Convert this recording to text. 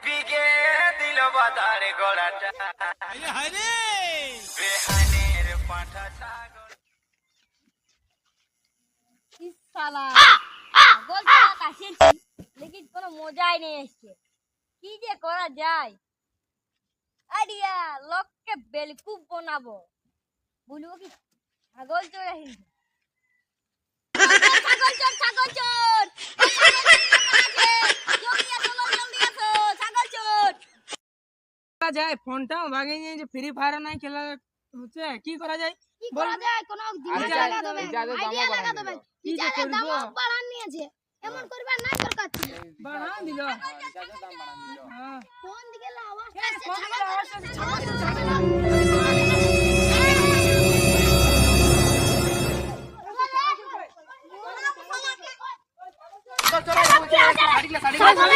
বিগে দিল বাতারে গড়াটা বেহানের পাঁঠা ছাগল সালা ছাগল তো কাশিয়েছি লেকিন কোনো মজাই নেই এসছে কি যে করা যায় আইডিয়া লোককে বেলকুব বানাবো বলবো কি ছাগল চোর আহিছে ছাগল চোর যায় ফোনটা ভাগে নিয়ে যে ফ্রি ফায়ার নাই খেলা হচ্ছে কি করা যায় কি করা যায় কোন দিনে লাগা দেবে আইডিয়া লাগা দেবে কি যে ইজাজের দাম করব বাড়ান নিয়েছে এমন করবার নাই দরকার ছিল বাড়া দিল ইজাজের দাম বাড়ান দিল হ্যাঁ কোন দিকে আওয়াজ কোন দিকে আওয়াজ আসছে? ছাগল